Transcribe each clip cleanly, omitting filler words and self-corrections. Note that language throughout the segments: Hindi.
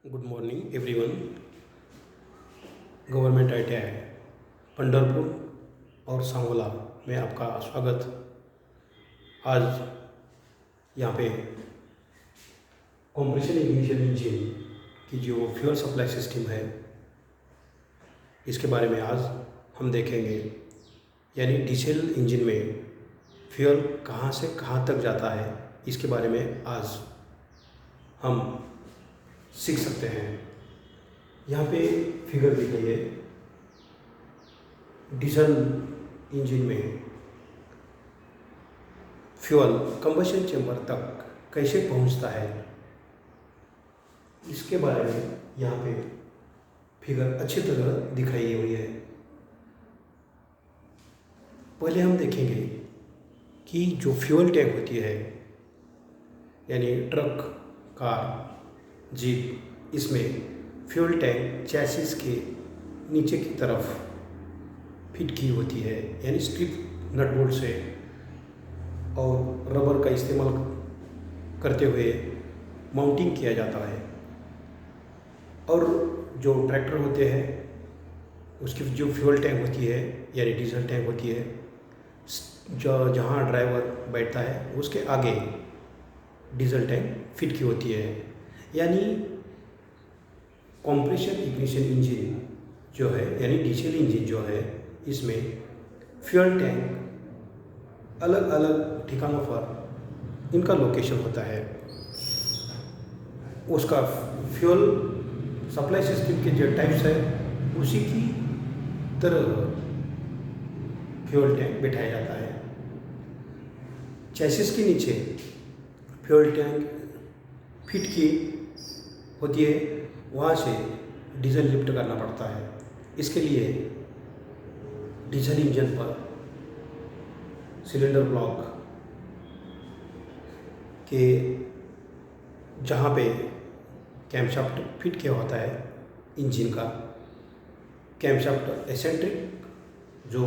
Good morning everyone. Government ITI Pandharpur और सांगोला में आपका स्वागत। आज यहाँ पे कंप्रेशन इग्निशन इंजन की जो फ्यूल सप्लाई सिस्टम है इसके बारे में आज हम देखेंगे। यानी डीजल इंजन में फ्यूल कहाँ से कहाँ तक जाता है इसके बारे में आज हम सीख सकते हैं। यहाँ पे फिगर दी गई है। डीजल इंजन में फ्यूल कंबशन चेंबर तक कैसे पहुँचता है इसके बारे में यहाँ पे फिगर अच्छी तरह दिखाई हुई है। पहले हम देखेंगे कि जो फ्यूल टैंक होती है यानी ट्रक, कार, जीप, इसमें फ्यूल टैंक चैसिस के नीचे की तरफ फिट की होती है यानी स्ट्रिप नट बोल्ट से और रबर का इस्तेमाल करते हुए माउंटिंग किया जाता है। और जो ट्रैक्टर होते हैं उसकी जो फ्यूल टैंक होती है यानी डीजल टैंक होती है, जो जहाँ ड्राइवर बैठता है उसके आगे डीजल टैंक फिट की होती है। यानी कंप्रेशन इग्निशन इंजन जो है यानी डीजल इंजन जो है इसमें फ्यूल टैंक अलग अलग ठिकानों पर इनका लोकेशन होता है। उसका फ्यूल सप्लाई सिस्टम के जो टाइप्स है उसी की तरह फ्यूल टैंक बिठाया जाता है। चैसिस के नीचे फ्यूल टैंक फिट की होती है, वहाँ से डीजल लिफ्ट करना पड़ता है। इसके लिए डीजल इंजन पर सिलेंडर ब्लॉक के जहाँ पे कैमशाफ्ट फिट किया होता है इंजन का, कैमशाफ्ट एसेंट्रिक जो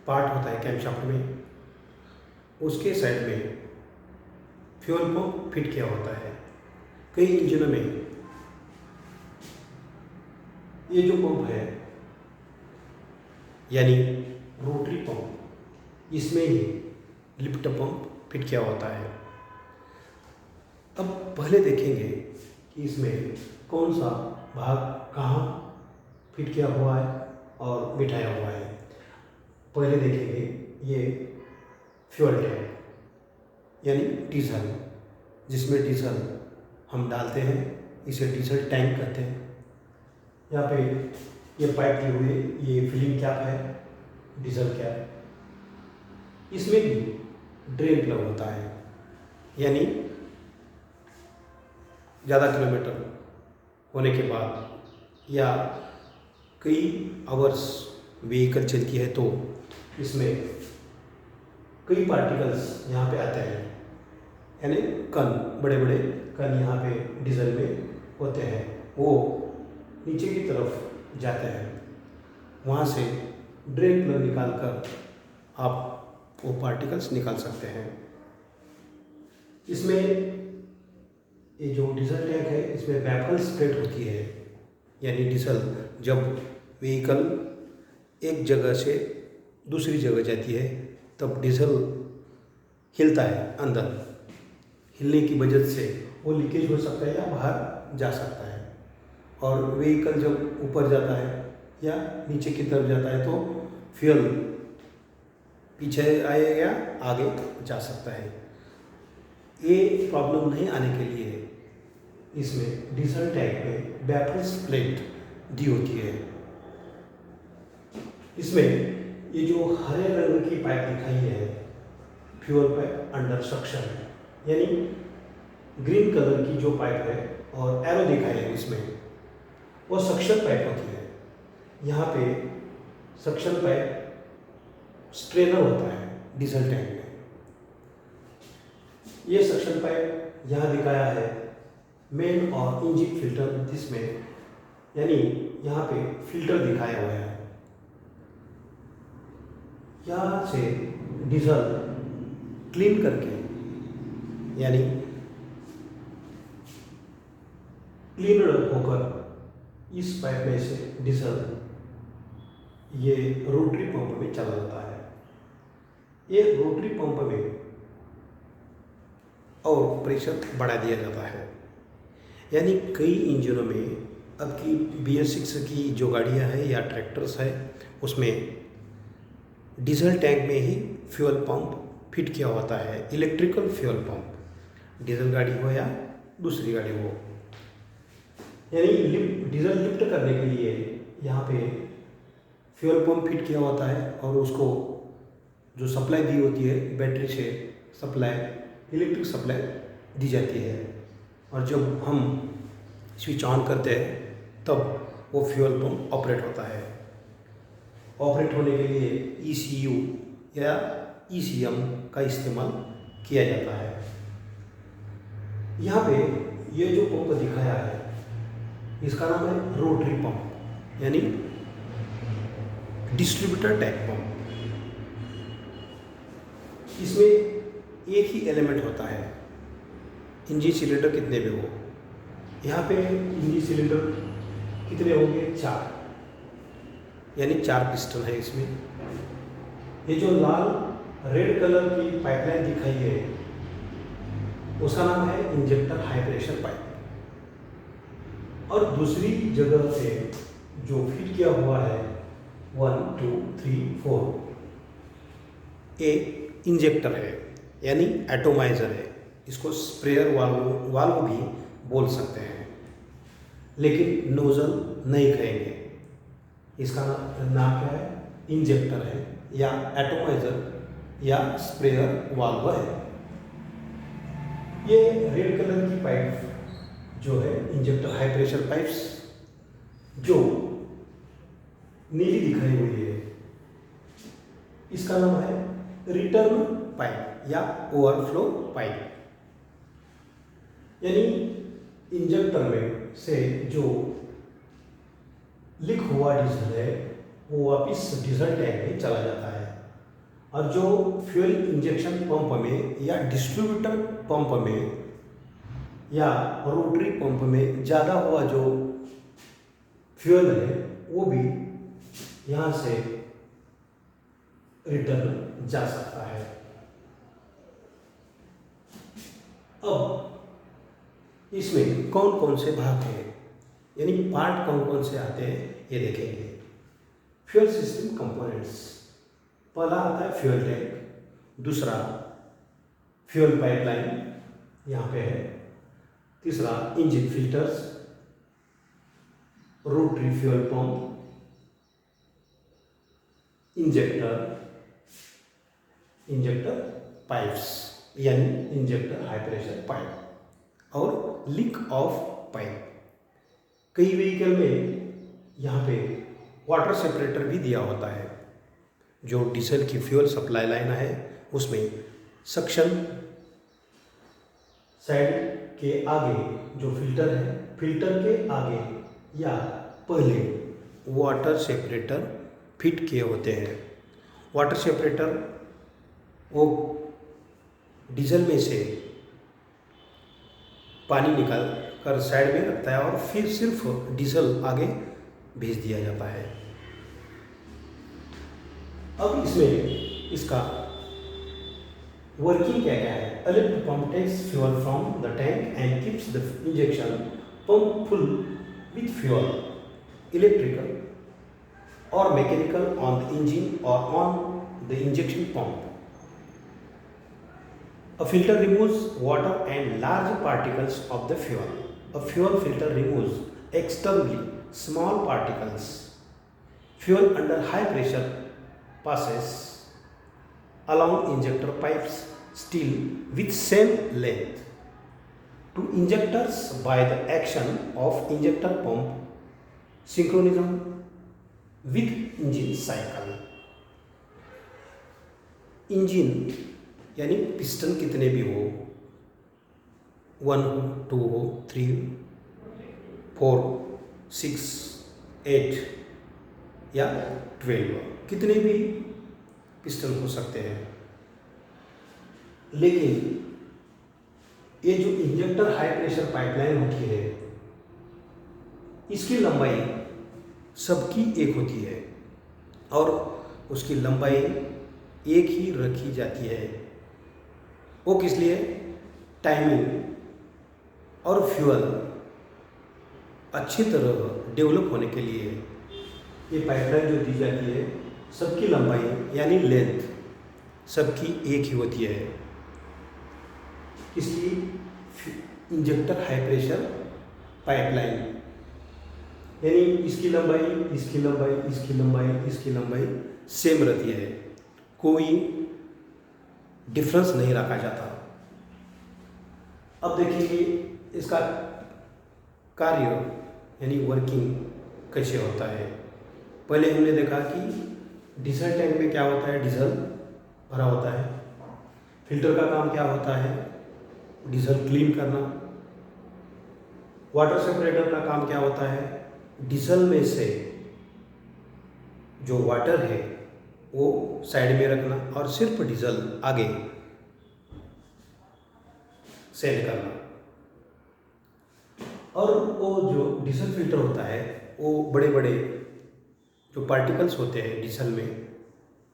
पार्ट होता है कैमशाफ्ट में, उसके साइड में फ्यूल पंप फिट किया होता है। कई इंजनों में ये जो पंप है यानी रोटरी पंप, इसमें ही लिफ्ट पंप फिट किया होता है। अब पहले देखेंगे कि इसमें कौन सा भाग कहाँ फिट किया हुआ है और बिठाया हुआ है। पहले देखेंगे ये फ्यूल टैंक यानी डीजल, जिसमें डीजल हम डालते हैं, इसे डीजल टैंक कहते हैं। यहाँ पे ये पाइप दिए हुए, ये फिलिंग कैप है, डीजल कैप। इसमें भी ड्रेन प्लग होता है यानी ज़्यादा किलोमीटर होने के बाद या कई आवर्स व्हीकल चलती है तो इसमें कई पार्टिकल्स यहाँ पे आते हैं यानी कण, बड़े बड़े कण यहाँ पे डीजल में होते हैं, वो नीचे की तरफ जाते हैं। वहाँ से ड्रेन प्लग निकाल कर आप वो पार्टिकल्स निकाल सकते हैं। इसमें ये जो डीजल टैंक है इसमें वेपर स्प्रेड होती है यानी डीजल जब व्हीकल एक जगह से दूसरी जगह जाती है तब डीजल हिलता है। अंदर हिलने की वजह से वो लीकेज हो सकता है या बाहर जा सकता है। और व्हीकल जब ऊपर जाता है या नीचे की तरफ जाता है तो फ्यूल पीछे आएगा या आगे जा सकता है। ये प्रॉब्लम नहीं आने के लिए इसमें डीजल टैंक में वेपर प्लेट दी होती है। इसमें ये जो हरे रंग की पाइप दिखाई है फ्यूल पाइप अंडर सक्शन यानी ग्रीन कलर की जो पाइप है और एरो दिखाई है इसमें, वो सक्शन पाइप होती है। यहाँ पे सक्शन पाइप स्ट्रेनर होता है डीजल टैंक में। ये सक्शन पाइप यहाँ दिखाया है मेन और इंजन फिल्टर जिसमें यानी यहाँ पे फिल्टर दिखाया हुआ है। यहाँ से डीजल क्लीन करके यानी क्लीनर होकर इस पाइप में से डीजल ये रोटरी पंप में चला जाता है। ये रोटरी पंप में और प्रेशर बढ़ा दिया जाता है। यानी कई इंजनों में अब की BS6 की जो गाड़ियां हैं या ट्रैक्टर्स है उसमें डीजल टैंक में ही फ्यूल पंप फिट किया होता है, इलेक्ट्रिकल फ्यूल पंप, डीजल गाड़ी हो या दूसरी गाड़ी हो। यानी डीजल लिफ्ट करने के लिए यहाँ पे फ्यूल पंप फिट किया होता है और उसको जो सप्लाई दी होती है बैटरी से सप्लाई, इलेक्ट्रिक सप्लाई दी जाती है। और जब हम स्विच ऑन करते हैं तब वो फ्यूल पंप ऑपरेट होता है। ऑपरेट होने के लिए ECU या ECM का इस्तेमाल किया जाता है। यहाँ पे ये जो पंप दिखाया है इसका नाम है रोटरी पंप, यानी डिस्ट्रीब्यूटर टैंक पंप। इसमें एक ही एलिमेंट होता है, इंजन सिलेंडर कितने भी हो। यहाँ पे इंजन सिलेंडर कितने होंगे, 4, यानी 4 पिस्टन है इसमें। ये जो लाल रेड कलर की पाइपलाइन दिखाई है उसका नाम है इंजेक्टर हाई प्रेशर पाइप। और दूसरी जगह से जो फिट किया हुआ है 1 2 3 4 एक इंजेक्टर है, यानी एटोमाइजर है। इसको स्प्रेयर वाल्व भी बोल सकते हैं, लेकिन नोजल नहीं कहेंगे। इसका नाम क्या है, इंजेक्टर है या एटोमाइजर या स्प्रेयर वाल्व है। ये रेड कलर की पाइप जो है इंजेक्टर हाई प्रेशर पाइप्स, जो नीली दिखाई हुई है इसका नाम है रिटर्न पाइप या ओवरफ्लो पाइप। यानी इंजेक्टर में से जो लीक हुआ डीजल है वो वापिस डीजल टैंक में चला जाता है। और जो फ्यूल इंजेक्शन पंप में या डिस्ट्रीब्यूटर पंप में या रोटरी पंप में ज़्यादा हुआ जो फ्यूल है वो भी यहाँ से रिटर्न जा सकता है। अब इसमें कौन कौन से भाग हैं, यानी पार्ट कौन कौन से आते हैं ये देखेंगे। फ्यूल सिस्टम कंपोनेंट्स, पहला आता है फ्यूल टैंक, दूसरा फ्यूल पाइपलाइन यहाँ पे है, तीसरा engine filters, rotary fuel pump, injector pipes यानी इंजेक्टर हाई प्रेशर पाइप और लीक ऑफ पाइप। कई व्हीकल में यहाँ पे वाटर सेपरेटर भी दिया होता है। जो डीजल की फ्यूल सप्लाई लाइन है उसमें सक्शन साइड के आगे जो फिल्टर है, फिल्टर के आगे या पहले वाटर सेपरेटर फिट किए होते हैं। वाटर सेपरेटर वो डीजल में से पानी निकाल कर साइड में रखता है और फिर सिर्फ डीजल आगे भेज दिया जाता है। अब इसमें इसका वर्किंग क्या क्या है। A lift pump takes fuel from the tank and keeps the injection pump full with fuel, electrical or mechanical on the engine or on the injection pump. A filter removes water and large particles of the fuel. A fuel filter removes externally small particles. Fuel under high pressure passes along injector pipes still with same length to injectors by the action of injector pump synchronism with engine cycle. Engine यानी पिस्टन कितने भी हो, 1 हो, 2 हो, 3, 4, 6, 8 या 12 कितने भी पिस्टन हो सकते हैं। लेकिन ये जो इंजेक्टर हाई प्रेशर पाइपलाइन होती है इसकी लंबाई सबकी एक होती है और उसकी लंबाई एक ही रखी जाती है। वो किस लिए? टाइमिंग और फ्यूल अच्छी तरह डेवलप होने के लिए ये पाइपलाइन जो दी जाती है सबकी लंबाई यानी लेंथ सबकी एक ही होती है। इसकी इंजेक्टर हाई प्रेशर पाइपलाइन यानी इसकी लंबाई इसकी लंबाई इसकी लंबाई इसकी लंबाई सेम रहती है, कोई डिफरेंस नहीं रखा जाता। अब देखेंगे इसका कार्य यानी वर्किंग कैसे होता है। पहले हमने देखा कि डीजल टैंक में क्या होता है, डीजल भरा होता है। फिल्टर का काम क्या होता है, डीजल क्लीन करना। वाटर सेपरेटर का काम क्या होता है, डीजल में से जो वाटर है वो साइड में रखना और सिर्फ डीजल आगे सेंड करना। और वो जो डीजल फिल्टर होता है वो बड़े बड़े जो पार्टिकल्स होते हैं डीजल में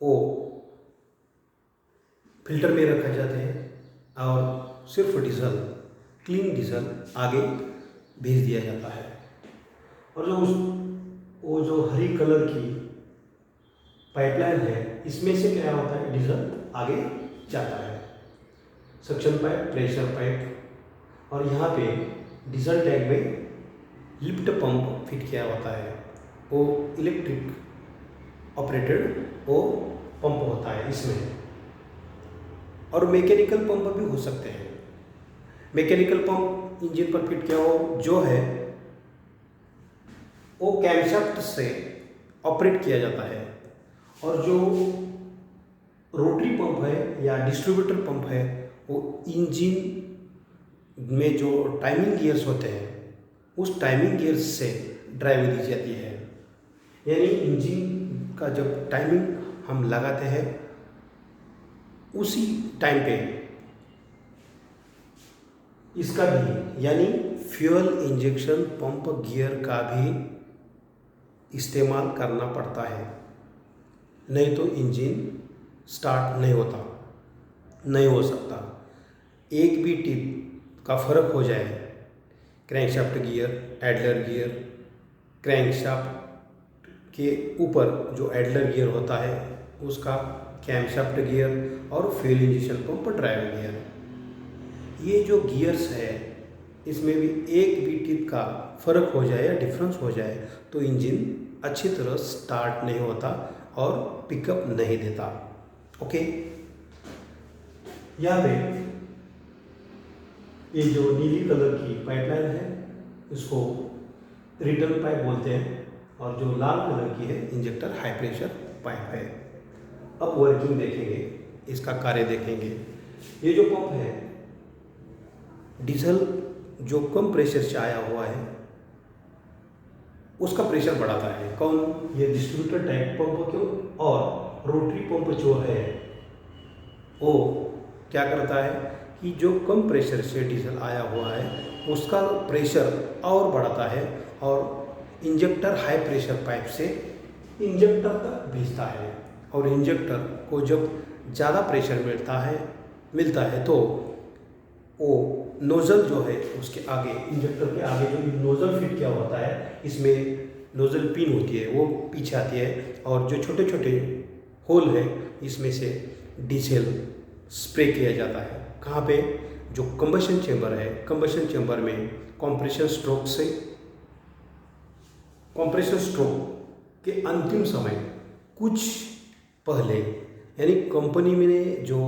वो फिल्टर में रखा जाते हैं और सिर्फ डीजल क्लीन डीजल आगे भेज दिया जाता है। और वो जो हरी कलर की पाइपलाइन है इसमें से क्या होता है, डीजल आगे जाता है। सक्शन पाइप, प्रेशर पाइप और यहाँ पे डीजल टैंक में लिफ्ट पंप फिट किया होता है। वो इलेक्ट्रिक ऑपरेटेड वो पंप होता है इसमें। और मैकेनिकल पंप भी हो सकते हैं। मैकेनिकल पंप इंजन पर फिट किया हो जो है वो कैमशाफ्ट से ऑपरेट किया जाता है। और जो रोटरी पंप है या डिस्ट्रीब्यूटर पंप है वो इंजन में जो टाइमिंग गियर्स होते हैं उस टाइमिंग गियर्स से ड्राइव दी जाती है। यानी इंजन का जब टाइमिंग हम लगाते हैं उसी टाइम पे इसका भी यानी फ्यूल इंजेक्शन पंप गियर का भी इस्तेमाल करना पड़ता है, नहीं तो इंजन स्टार्ट नहीं हो सकता। एक भी टिप का फर्क हो जाए, crankshaft gear, Adler gear, crankshaft के ऊपर जो एडलर गियर होता है उसका कैमशाफ्ट गियर और fuel injection pump drive gear, ये जो गियर्स है इसमें भी एक भी टिप का फर्क हो जाए या डिफरेंस हो जाए तो इंजन अच्छी तरह स्टार्ट नहीं होता और पिकअप नहीं देता। ओके, यहाँ पे ये जो नीली कलर की पाइपलाइन है इसको रिटर्न पाइप बोलते हैं और जो लाल कलर की है इंजेक्टर हाई प्रेशर पाइप है। अब वर्किंग देखेंगे, इसका कार्य देखेंगे। ये जो पंप है डीजल जो कम प्रेशर से आया हुआ है उसका प्रेशर बढ़ाता है। कौन? ये डिस्ट्रीब्यूटर टाइप पंप क्यों और रोटरी पंप जो है वो क्या करता है कि जो कम प्रेशर से डीजल आया हुआ है उसका प्रेशर और बढ़ाता है और इंजेक्टर हाई प्रेशर पाइप से इंजेक्टर तक भेजता है। और इंजेक्टर को जब ज़्यादा प्रेशर मिलता है तो वो नोज़ल जो है उसके आगे, इंजेक्टर के आगे जो नोज़ल फिट किया होता है इसमें नोज़ल पिन होती है वो पीछे आती है और जो छोटे छोटे होल है इसमें से डीजल स्प्रे किया जाता है। कहाँ पे? जो कंबशन चेंबर है, कंबशन चेंबर में कंप्रेशन स्ट्रोक के अंतिम समय कुछ पहले यानी कंपनी में जो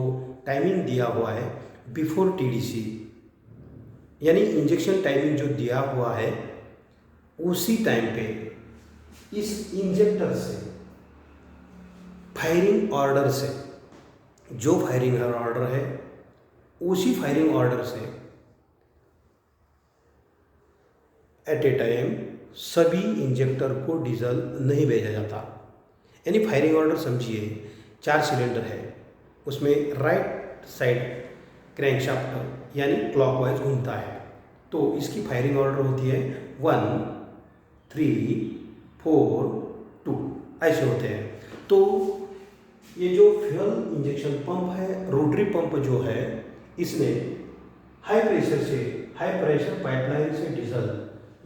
टाइमिंग दिया हुआ है बिफोर टीडीसी यानी इंजेक्शन टाइमिंग जो दिया हुआ है उसी टाइम पे इस इंजेक्टर से फायरिंग ऑर्डर से जो फायरिंग ऑर्डर है उसी फायरिंग ऑर्डर से एट ए टाइम सभी इंजेक्टर को डीजल नहीं भेजा जाता। यानी फायरिंग ऑर्डर समझिए 4 सिलेंडर है, उसमें राइट साइड क्रैंकशाफ्ट यानी क्लॉकवाइज घूमता है तो इसकी फायरिंग ऑर्डर होती है 1, 3, 4, 2 ऐसे होते हैं। तो ये जो फ्यूल इंजेक्शन पंप है, रोटरी पंप जो है, इसमें हाई प्रेशर पाइपलाइन से डीजल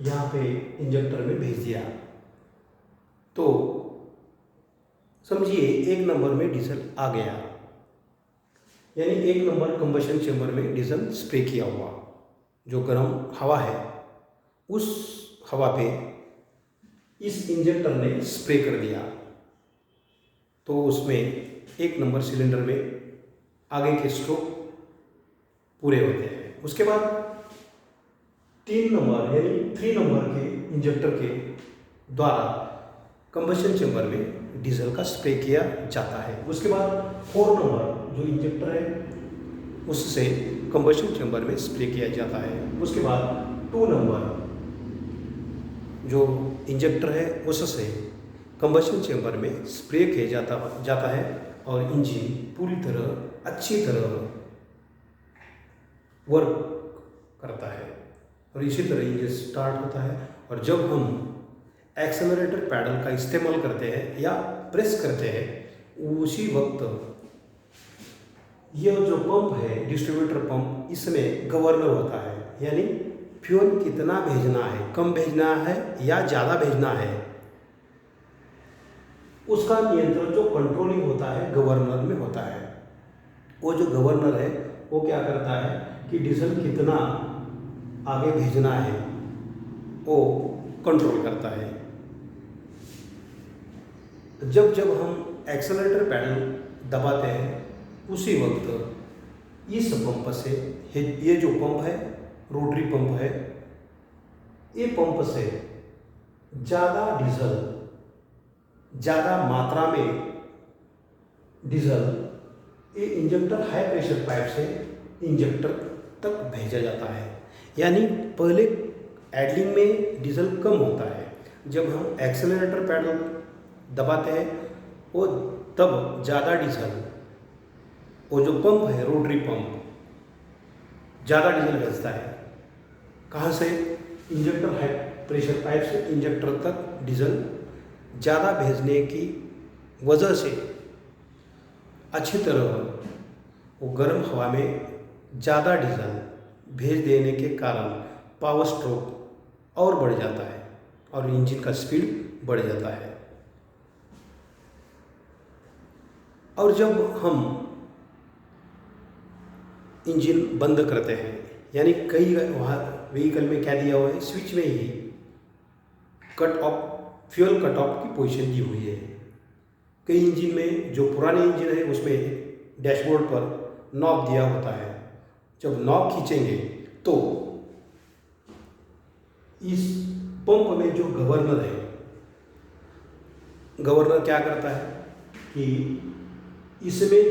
यहाँ पे इंजेक्टर में भेज दिया। तो समझिए 1 नंबर में डीजल आ गया, यानी 1 नंबर कंबशन चेंबर में डीजल स्प्रे किया हुआ। जो गर्म हवा है उस हवा पे इस इंजेक्टर ने स्प्रे कर दिया, तो उसमें 1 नंबर सिलेंडर में आगे के स्ट्रोक पूरे होते हैं। उसके बाद 3 नंबर यानी 3 नंबर के इंजेक्टर के द्वारा कंबशन चेंबर में डीजल का स्प्रे किया जाता है। उसके बाद 4 नंबर जो इंजेक्टर है उससे कंबशन चेंबर में स्प्रे किया जाता है। उसके बाद 2 नंबर जो इंजेक्टर है उससे कंबशन चेंबर में स्प्रे किया जाता है और इंजन पूरी तरह अच्छी तरह वर्क करता है और इसी तरह इंजन स्टार्ट होता है। और जब हम एक्सेलरेटर पैडल का इस्तेमाल करते हैं या प्रेस करते हैं उसी वक्त यह जो पंप है डिस्ट्रीब्यूटर पंप, इसमें गवर्नर होता है, यानी फ्यूल कितना भेजना है, कम भेजना है या ज़्यादा भेजना है, उसका नियंत्रण जो कंट्रोलिंग होता है गवर्नर में होता है। वो जो गवर्नर है वो क्या करता है कि डीजल कितना आगे भेजना है वो कंट्रोल करता है। जब हम एक्सेलरेटर पैडल दबाते हैं उसी वक्त इस पंप से, ये जो पंप है रोटरी पंप है, ये पंप से ज़्यादा डीजल, ज़्यादा मात्रा में डीजल ये इंजेक्टर हाई प्रेशर पाइप से इंजेक्टर तक भेजा जाता है। यानी पहले एडलिंग में डीजल कम होता है, जब हम एक्सेलरेटर पैडल दबाते हैं वो तब ज़्यादा डीजल, वो जो पंप है रोटरी पंप ज़्यादा डीजल भेजता है। कहाँ से? इंजेक्टर हाई प्रेशर पाइप से इंजेक्टर तक डीजल ज़्यादा भेजने की वजह से अच्छी तरह वो गर्म हवा में ज़्यादा डीजल भेज देने के कारण पावर स्ट्रोक और बढ़ जाता है और इंजन का स्पीड बढ़ जाता है। और जब हम इंजन बंद करते हैं, यानी कई वहाँ व्हीकल में क्या दिया हुआ है, स्विच में ही cut off, fuel cut off की पोजीशन दी हुई है। कई इंजन में, जो पुराने इंजन है उसमें डैशबोर्ड पर नॉब दिया होता है, जब नॉब खींचेंगे तो इस पंप में जो गवर्नर है, गवर्नर क्या करता है कि इसमें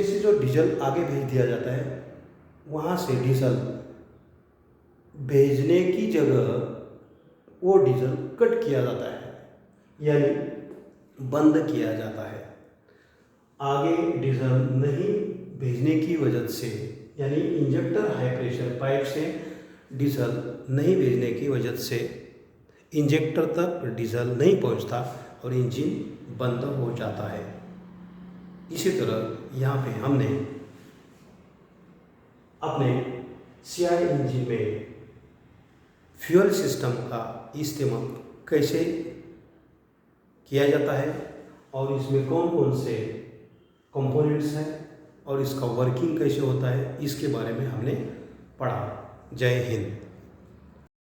से जो डीजल आगे भेज दिया जाता है वहाँ से डीजल भेजने की जगह वो डीजल कट किया जाता है, यानी बंद किया जाता है। आगे डीजल नहीं भेजने की वजह से, यानी इंजेक्टर हाई प्रेशर पाइप से डीजल नहीं भेजने की वजह से इंजेक्टर तक डीजल नहीं पहुंचता और इंजन बंद हो जाता है। इसी तरह यहाँ पे हमने अपने सीआई इंजन में फ्यूल सिस्टम का इस्तेमाल कैसे किया जाता है और इसमें कौन कौन से कंपोनेंट्स हैं और इसका वर्किंग कैसे होता है, इसके बारे में हमने पढ़ा। जय हिंद।